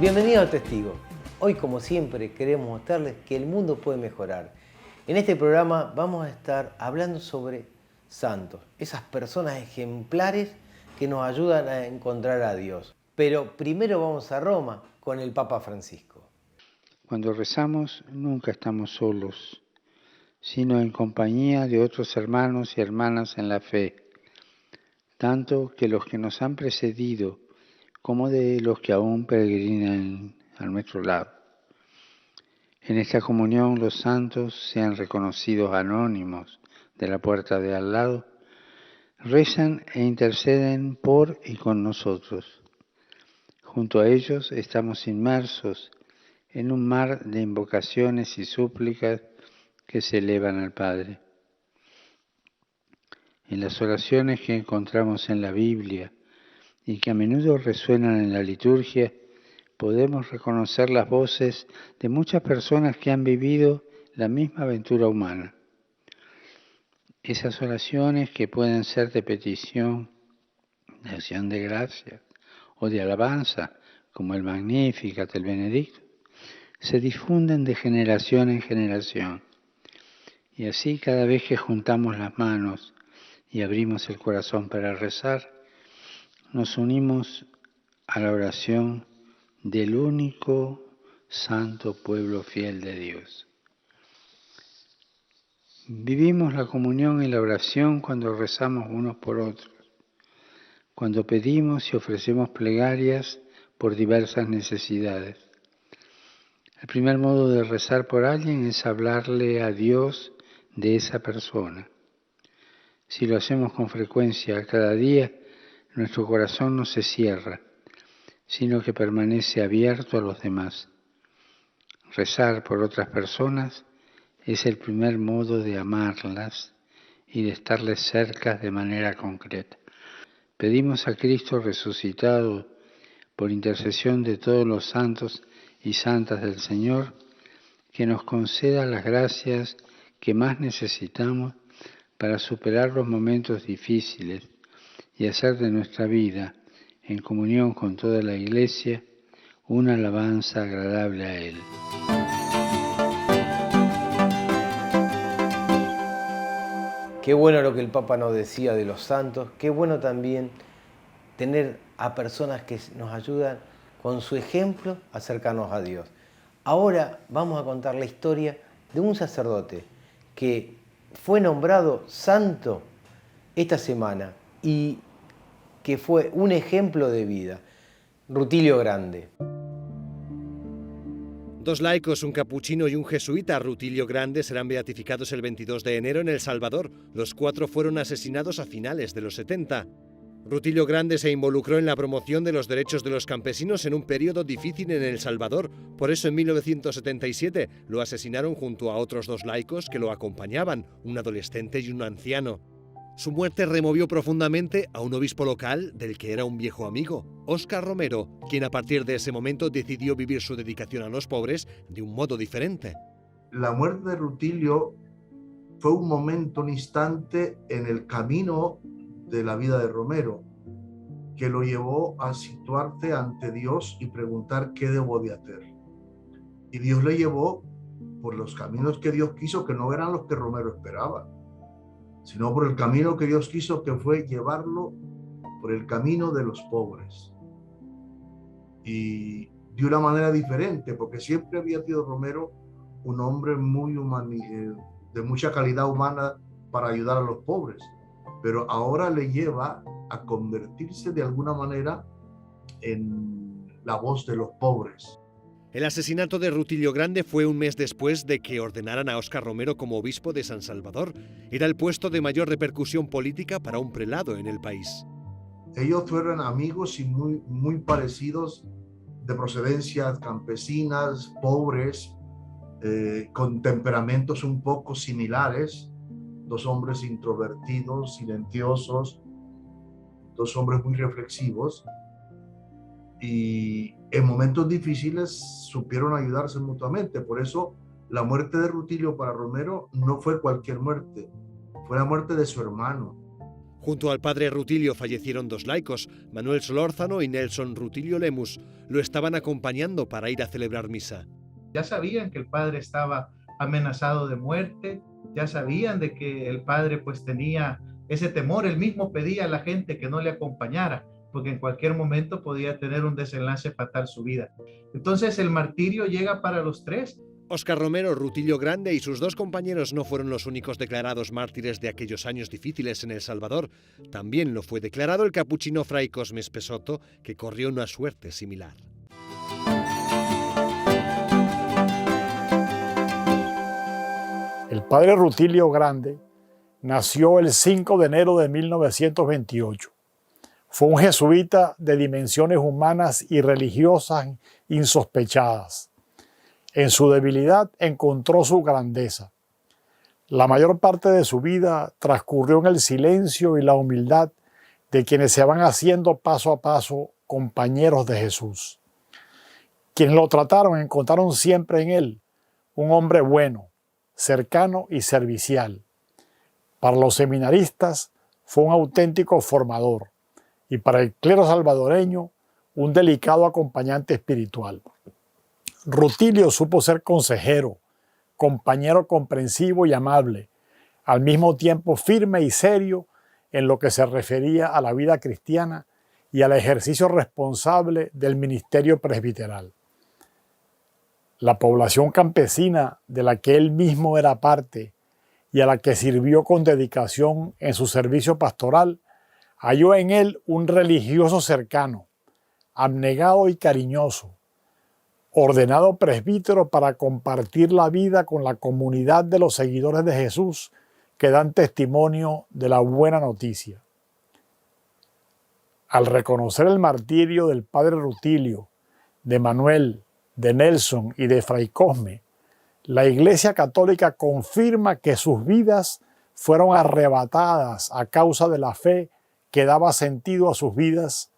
Bienvenido a Testigo. Hoy, como siempre, queremos mostrarles que el mundo puede mejorar. En este programa vamos a estar hablando sobre santos, esas personas ejemplares que nos ayudan a encontrar a Dios. Pero primero vamos a Roma con el Papa Francisco. Cuando rezamos nunca estamos solos, sino en compañía de otros hermanos y hermanas en la fe, tanto que los que nos han precedido como de los que aún peregrinan a nuestro lado. En esta comunión los santos, sean reconocidos anónimos de la puerta de al lado, rezan e interceden por y con nosotros. Junto a ellos estamos inmersos en un mar de invocaciones y súplicas que se elevan al Padre. En las oraciones que encontramos en la Biblia y que a menudo resuenan en la liturgia, podemos reconocer las voces de muchas personas que han vivido la misma aventura humana. Esas oraciones que pueden ser de petición, de acción de gracias o de alabanza, como el Magnificat, el Benedictus, se difunden de generación en generación. Y así cada vez que juntamos las manos y abrimos el corazón para rezar, nos unimos a la oración del único santo pueblo fiel de Dios. Vivimos la comunión y la oración cuando rezamos unos por otros, cuando pedimos y ofrecemos plegarias por diversas necesidades. El primer modo de rezar por alguien es hablarle a Dios de esa persona. Si lo hacemos con frecuencia cada día, nuestro corazón no se cierra, sino que permanece abierto a los demás. Rezar por otras personas es el primer modo de amarlas y de estarles cerca de manera concreta. Pedimos a Cristo resucitado, por intercesión de todos los santos y santas del Señor, que nos conceda las gracias que más necesitamos para superar los momentos difíciles y hacer de nuestra vida, en comunión con toda la Iglesia, una alabanza agradable a Él. Qué bueno lo que el Papa nos decía de los santos, qué bueno también tener a personas que nos ayudan con su ejemplo a acercarnos a Dios. Ahora vamos a contar la historia de un sacerdote que fue nombrado santo esta semana y que fue un ejemplo de vida, Rutilio Grande. Dos laicos, un capuchino y un jesuita, Rutilio Grande, serán beatificados el 22 de enero en El Salvador. Los cuatro fueron asesinados a finales de los 70. Rutilio Grande se involucró en la promoción de los derechos de los campesinos en un periodo difícil en El Salvador. Por eso en 1977 lo asesinaron junto a otros dos laicos que lo acompañaban, un adolescente y un anciano. Su muerte removió profundamente a un obispo local del que era un viejo amigo, Óscar Romero, quien a partir de ese momento decidió vivir su dedicación a los pobres de un modo diferente. La muerte de Rutilio fue un momento, un instante en el camino de la vida de Romero, que lo llevó a situarse ante Dios y preguntar qué debo de hacer. Y Dios le llevó por los caminos que Dios quiso, que no eran los que Romero esperaba, sino por el camino que Dios quiso, que fue llevarlo por el camino de los pobres. Y de una manera diferente, porque siempre había sido Romero un hombre muy de mucha calidad humana para ayudar a los pobres, pero ahora le lleva a convertirse de alguna manera en la voz de los pobres. El asesinato de Rutilio Grande fue un mes después de que ordenaran a Óscar Romero como obispo de San Salvador. Era el puesto de mayor repercusión política para un prelado en el país. Ellos fueron amigos y muy parecidos, de procedencias campesinas, pobres, con temperamentos un poco similares, dos hombres introvertidos, silenciosos, dos hombres muy reflexivos, y en momentos difíciles supieron ayudarse mutuamente. Por eso la muerte de Rutilio para Romero no fue cualquier muerte, fue la muerte de su hermano. Junto al padre Rutilio fallecieron dos laicos, Manuel Solórzano y Nelson Rutilio Lemus. lo estaban acompañando para ir a celebrar misa. Ya sabían que el padre estaba amenazado de muerte, ya sabían de que el padre pues tenía ese temor. Él mismo pedía a la gente que no le acompañara, porque en cualquier momento podía tener un desenlace fatal su vida. Entonces el martirio llega para los tres. Óscar Romero, Rutilio Grande y sus dos compañeros no fueron los únicos declarados mártires de aquellos años difíciles en El Salvador. También lo fue declarado el capuchino Fray Cosme Espesotto, que corrió una suerte similar. El padre Rutilio Grande nació el 5 de enero de 1928. Fue un jesuita de dimensiones humanas y religiosas insospechadas. En su debilidad encontró su grandeza. La mayor parte de su vida transcurrió en el silencio y la humildad de quienes se van haciendo paso a paso compañeros de Jesús. Quienes lo trataron encontraron siempre en él un hombre bueno, cercano y servicial. Para los seminaristas fue un auténtico formador y para el clero salvadoreño un delicado acompañante espiritual. Rutilio supo ser consejero, compañero comprensivo y amable, al mismo tiempo firme y serio en lo que se refería a la vida cristiana y al ejercicio responsable del ministerio presbiteral. La población campesina de la que él mismo era parte y a la que sirvió con dedicación en su servicio pastoral, halló en él un religioso cercano, abnegado y cariñoso, ordenado presbítero para compartir la vida con la comunidad de los seguidores de Jesús que dan testimonio de la buena noticia. Al reconocer el martirio del padre Rutilio, de Manuel, de Nelson y de Fray Cosme, la Iglesia Católica confirma que sus vidas fueron arrebatadas a causa de la fe que daba sentido a sus vidas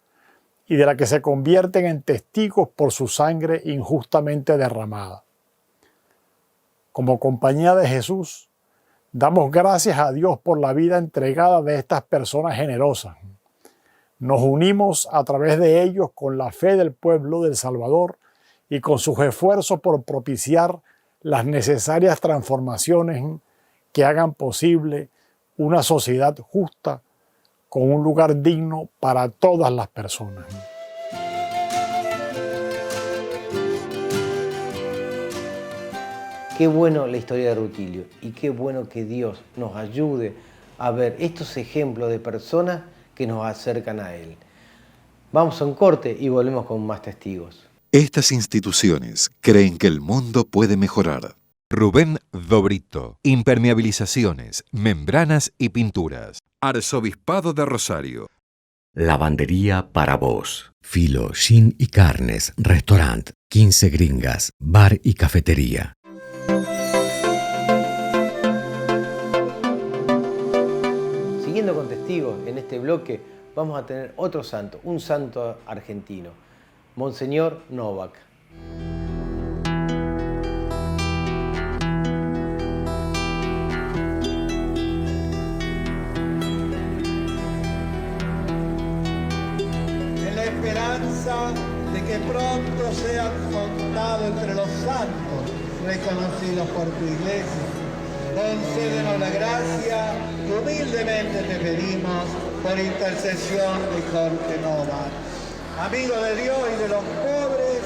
y de la que se convierten en testigos por su sangre injustamente derramada. Como compañía de Jesús, damos gracias a Dios por la vida entregada de estas personas generosas. Nos unimos a través de ellos con la fe del pueblo del Salvador y con sus esfuerzos por propiciar las necesarias transformaciones que hagan posible una sociedad justa con un lugar digno para todas las personas. Qué bueno la historia de Rutilio y qué bueno que Dios nos ayude a ver estos ejemplos de personas que nos acercan a Él. Vamos a un corte y volvemos con más testigos. Estas instituciones creen que el mundo puede mejorar. Rubén Dobrito. Impermeabilizaciones, membranas y pinturas. Arzobispado de Rosario. Lavandería para vos. Filo, Shin y Carnes. Restaurant. 15 Gringas. Bar y cafetería. Siguiendo con testigos, en este bloque vamos a tener otro santo, un santo argentino, Monseñor Novak. En la esperanza de que pronto sean contados entre los santos reconocidos por tu iglesia, concédenos la gracia que humildemente te pedimos por intercesión de Jorge Novak, amigo de Dios y de los pobres,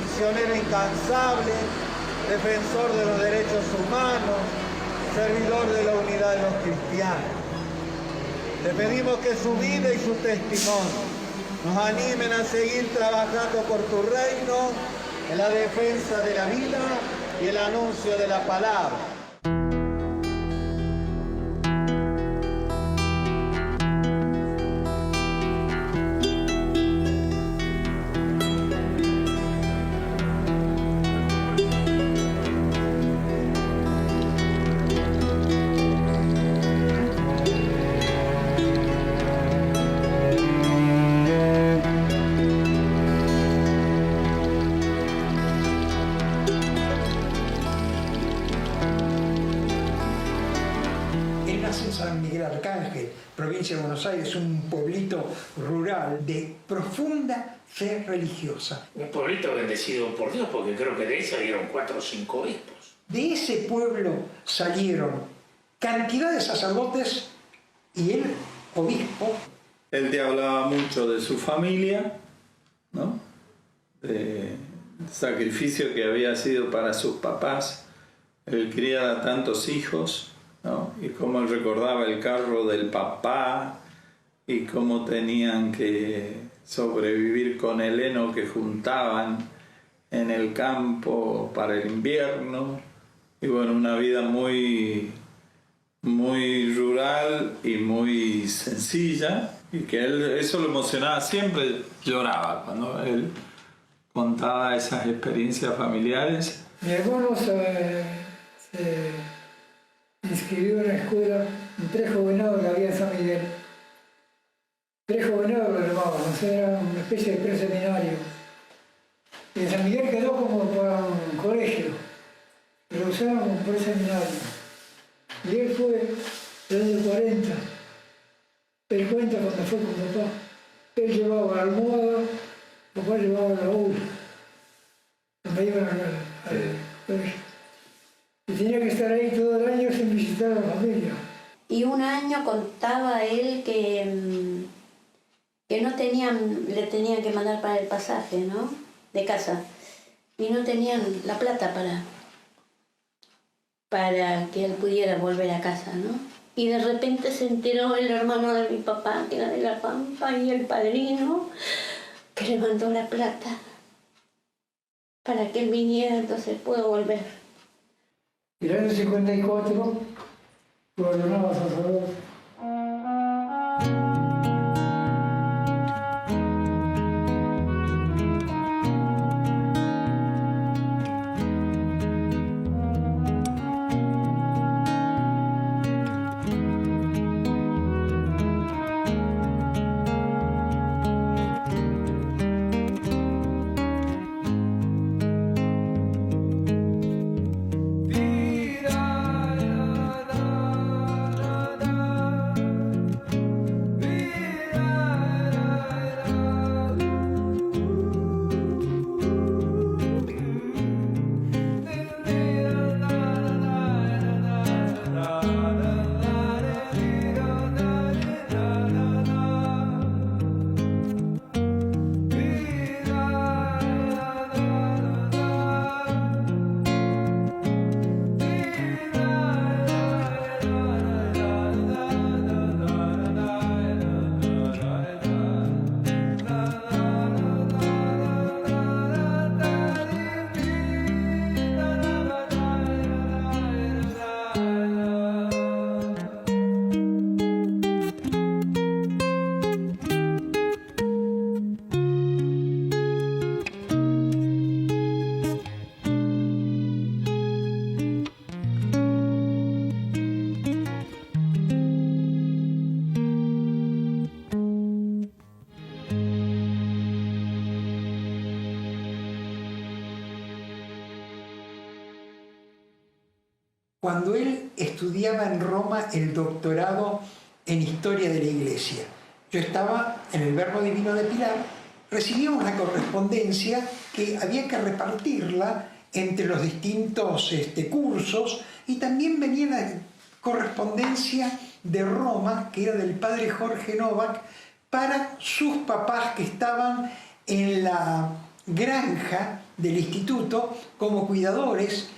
misionero incansable, defensor de los derechos humanos, servidor de la unidad de los cristianos. Te pedimos que su vida y su testimonio nos animen a seguir trabajando por tu reino en la defensa de la vida y el anuncio de la palabra. San Miguel Arcángel, provincia de Buenos Aires, un pueblito rural de profunda fe religiosa. Un pueblito bendecido por Dios, porque creo que de ahí salieron 4 o 5 obispos. De ese pueblo salieron cantidad de sacerdotes y el obispo. Él te hablaba mucho de su familia, ¿no? Del sacrificio que había sido para sus papás, el criar a tantos hijos, ¿no? Y cómo él recordaba el carro del papá y cómo tenían que sobrevivir con el heno que juntaban en el campo para el invierno. Y bueno, una vida muy rural y muy sencilla, y que él, eso lo emocionaba, siempre lloraba cuando él contaba esas experiencias familiares. Mi hermano se inscribió en la escuela en prejovenado que había en San Miguel. Prejovenado lo llamaban, o sea, era una especie de preseminario. Y en San Miguel quedó como para un colegio, pero usaban como preseminario. Y él fue en el año 40. Él cuenta cuando fue con papá. Él llevaba la almohada, papá llevaba la baúl. Me iban al colegio. Y tenía que estar ahí todo el año sin visitar a la familia. Y un año contaba él que no tenían, le tenían que mandar para el pasaje, ¿no? De casa. Y no tenían la plata para que él pudiera volver a casa, ¿no? Y de repente se enteró el hermano de mi papá, que era de La Pampa, y el padrino, que le mandó la plata para que él viniera, entonces pudo volver. Y en el año 54 lo ordenaba sacerdote. Cuando él estudiaba en Roma el doctorado en Historia de la Iglesia. Yo estaba en el Verbo Divino de Pilar, recibíamos la correspondencia que había que repartirla entre los distintos cursos, y también venía la correspondencia de Roma, que era del padre Jorge Novak, para sus papás que estaban en la granja del instituto como cuidadores.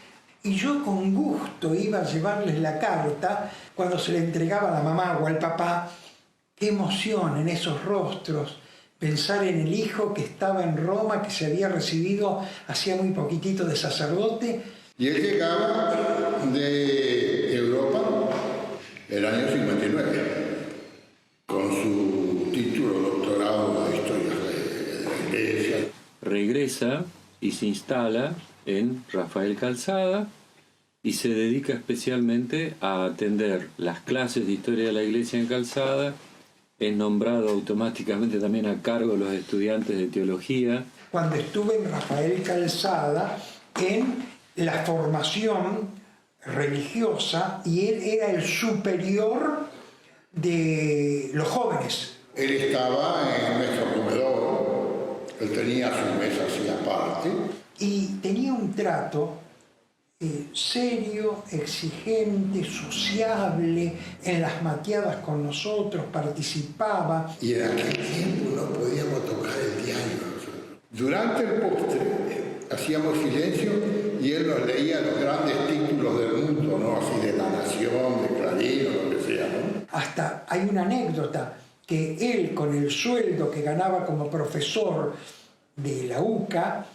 Y yo con gusto iba a llevarles la carta cuando se le entregaba a la mamá o al papá. Qué emoción en esos rostros, pensar en el hijo que estaba en Roma, que se había recibido hacía muy poquitito de sacerdote. Y él llegaba de Europa el año 59, con su título doctorado de Historia de la Iglesia. Regresa y se instala en Rafael Calzada y se dedica especialmente a atender las clases de Historia de la Iglesia en Calzada. Es nombrado automáticamente también a cargo de los estudiantes de Teología. Cuando estuve en Rafael Calzada, en la formación religiosa, y él era el superior de los jóvenes. Él estaba en nuestro comedor Él tenía su mesa así aparte. Y tenía un trato serio, exigente, sociable, en las mateadas con nosotros, participaba. Y en aquel tiempo no podíamos tocar el diario nosotros. Durante el postre hacíamos silencio y él nos leía los grandes títulos del mundo, ¿no? Así de La Nación, de Clarín o lo que sea, ¿no? Hasta hay una anécdota que él, con el sueldo que ganaba como profesor de la UCA,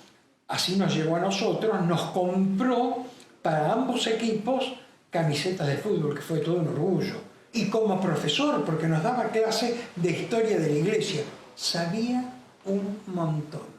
así nos llegó a nosotros, nos compró para ambos equipos camisetas de fútbol, que fue todo un orgullo. Y como profesor, porque nos daba clase de historia de la iglesia, sabía un montón.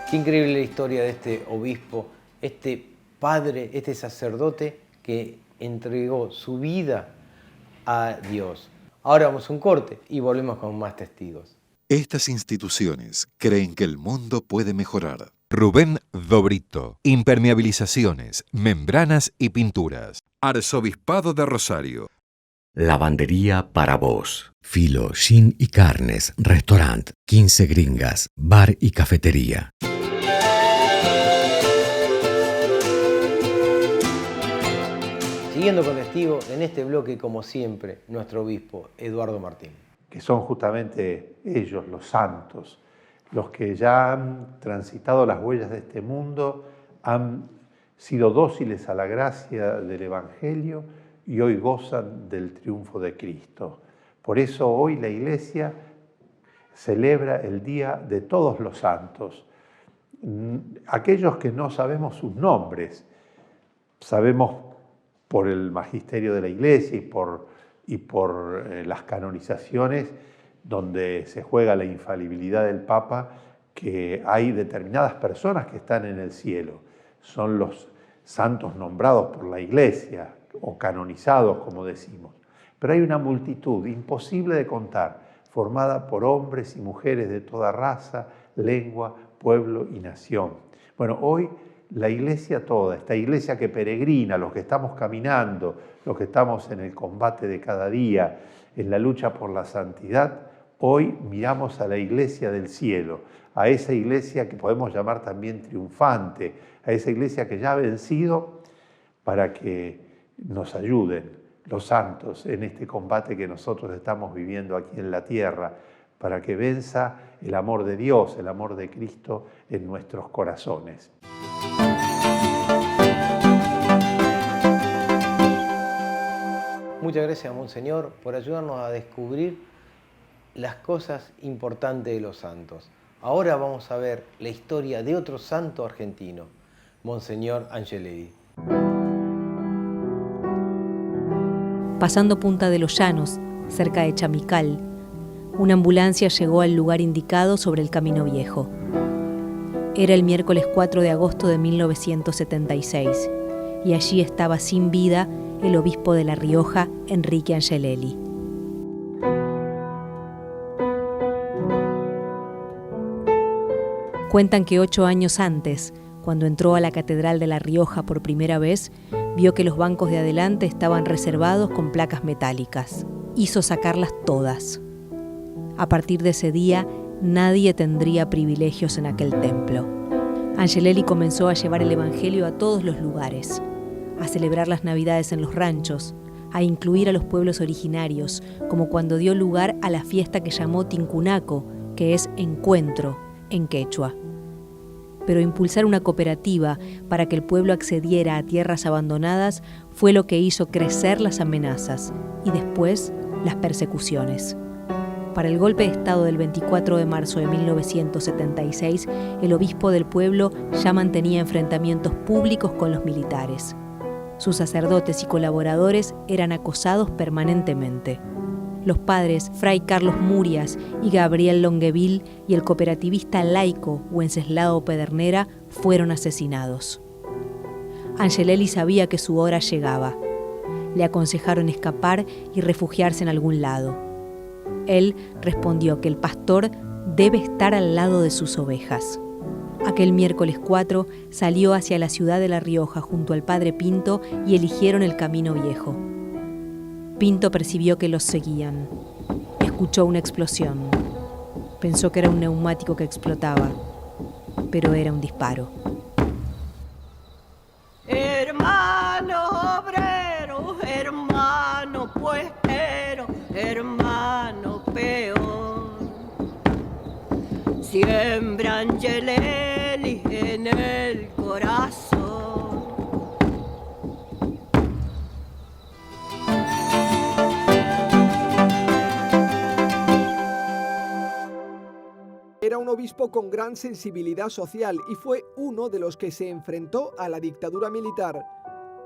Qué increíble la historia de este obispo, este padre, este sacerdote que entregó su vida a Dios. Ahora vamos a un corte y volvemos con más testigos. Estas instituciones creen que el mundo puede mejorar. Rubén Dobrito. Impermeabilizaciones, membranas y pinturas. Arzobispado de Rosario. Lavandería para vos. Filo, Shin y Carnes, Restaurant, 15 Gringas, Bar y Cafetería. Siguiendo con testigos, en este bloque, como siempre, nuestro obispo Eduardo Martín. Que son justamente ellos, los santos, los que ya han transitado las huellas de este mundo, han sido dóciles a la gracia del Evangelio y hoy gozan del triunfo de Cristo. Por eso hoy la Iglesia celebra el Día de Todos los Santos. Aquellos que no sabemos sus nombres, sabemos por el magisterio de la Iglesia y por las canonizaciones, donde se juega la infalibilidad del Papa, que hay determinadas personas que están en el cielo. Son los santos nombrados por la Iglesia, o canonizados, como decimos. Pero hay una multitud imposible de contar, formada por hombres y mujeres de toda raza, lengua, pueblo y nación. Bueno, hoy la Iglesia toda, esta Iglesia que peregrina, los que estamos caminando, los que estamos en el combate de cada día, en la lucha por la santidad, hoy miramos a la Iglesia del cielo, a esa Iglesia que podemos llamar también triunfante, a esa Iglesia que ya ha vencido, para que nos ayuden los santos en este combate que nosotros estamos viviendo aquí en la tierra, para que venza el amor de Dios, el amor de Cristo en nuestros corazones. Muchas gracias, Monseñor, por ayudarnos a descubrir las cosas importantes de los santos. Ahora vamos a ver la historia de otro santo argentino, Monseñor Angelelli. Pasando Punta de los Llanos, cerca de Chamical, una ambulancia llegó al lugar indicado sobre el Camino Viejo. Era el miércoles 4 de agosto de 1976 y allí estaba sin vida el obispo de La Rioja, Enrique Angelelli. Cuentan que 8 años antes, cuando entró a la Catedral de La Rioja por primera vez, vio que los bancos de adelante estaban reservados con placas metálicas. Hizo sacarlas todas. A partir de ese día, nadie tendría privilegios en aquel templo. Angelelli comenzó a llevar el Evangelio a todos los lugares, a celebrar las Navidades en los ranchos, a incluir a los pueblos originarios, como cuando dio lugar a la fiesta que llamó Tincunaco, que es encuentro en quechua. Pero impulsar una cooperativa para que el pueblo accediera a tierras abandonadas fue lo que hizo crecer las amenazas y después las persecuciones. Para el golpe de Estado del 24 de marzo de 1976, el obispo del pueblo ya mantenía enfrentamientos públicos con los militares. Sus sacerdotes y colaboradores eran acosados permanentemente. Los padres Fray Carlos Murias y Gabriel Longueville y el cooperativista laico Wenceslao Pedernera fueron asesinados. Angelelli sabía que su hora llegaba. Le aconsejaron escapar y refugiarse en algún lado. Él respondió que el pastor debe estar al lado de sus ovejas. Aquel miércoles 4 salió hacia la ciudad de La Rioja junto al padre Pinto y eligieron el camino viejo. Pinto percibió que los seguían. Escuchó una explosión. Pensó que era un neumático que explotaba, pero era un disparo. Hermano obrero, hermano puestero, hermano peor. Siembra Angelelli en el corazón. Era un obispo con gran sensibilidad social y fue uno de los que se enfrentó a la dictadura militar.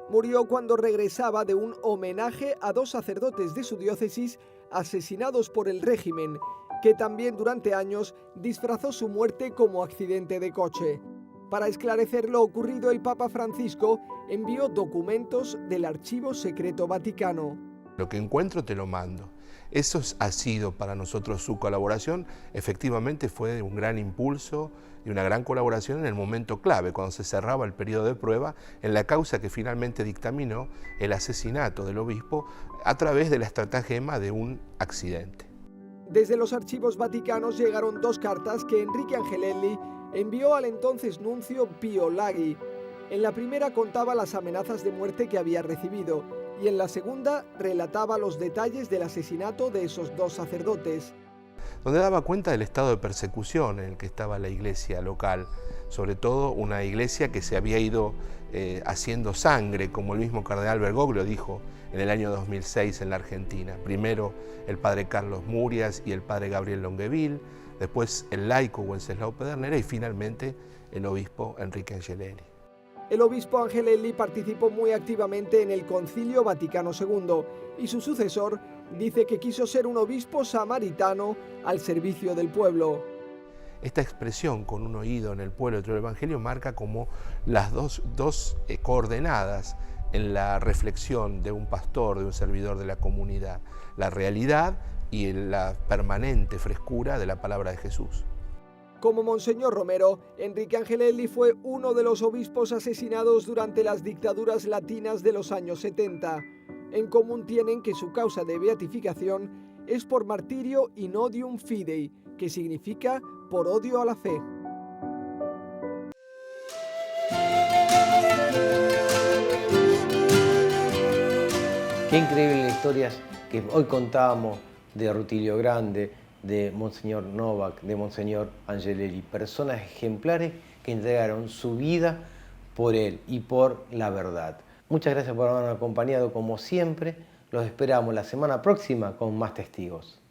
Murió cuando regresaba de un homenaje a 2 sacerdotes de su diócesis asesinados por el régimen, que también durante años disfrazó su muerte como accidente de coche. Para esclarecer lo ocurrido, el Papa Francisco envió documentos del Archivo Secreto Vaticano. Lo que encuentro te lo mando. Eso ha sido para nosotros su colaboración. Efectivamente fue un gran impulso y una gran colaboración en el momento clave, cuando se cerraba el periodo de prueba en la causa que finalmente dictaminó el asesinato del obispo a través de la estratagema de un accidente. Desde los archivos vaticanos llegaron 2 cartas que Enrique Angelelli envió al entonces nuncio Pio Laghi. En la primera contaba las amenazas de muerte que había recibido y en la segunda relataba los detalles del asesinato de esos 2 sacerdotes. Donde daba cuenta del estado de persecución en el que estaba la iglesia local, sobre todo una iglesia que se había ido haciendo sangre, como el mismo cardenal Bergoglio dijo en el año 2006 en la Argentina. Primero el padre Carlos Murias y el padre Gabriel Longueville, después el laico Wenceslao Pedernera y finalmente el obispo Enrique Angelelli. El obispo Angelelli participó muy activamente en el Concilio Vaticano II y su sucesor dice que quiso ser un obispo samaritano al servicio del pueblo. Esta expresión, con un oído en el pueblo y otro en el Evangelio, marca como las dos coordenadas en la reflexión de un pastor, de un servidor de la comunidad, la realidad y la permanente frescura de la palabra de Jesús. Como Monseñor Romero, Enrique Angelelli fue uno de los obispos asesinados durante las dictaduras latinas de los años 70. En común tienen que su causa de beatificación es por martirio in odium fidei, que significa por odio a la fe. Qué increíbles historias que hoy contábamos de Rutilio Grande, de Monseñor Novak, de Monseñor Angelelli, personas ejemplares que entregaron su vida por él y por la verdad. Muchas gracias por habernos acompañado como siempre. Los esperamos la semana próxima con más testigos.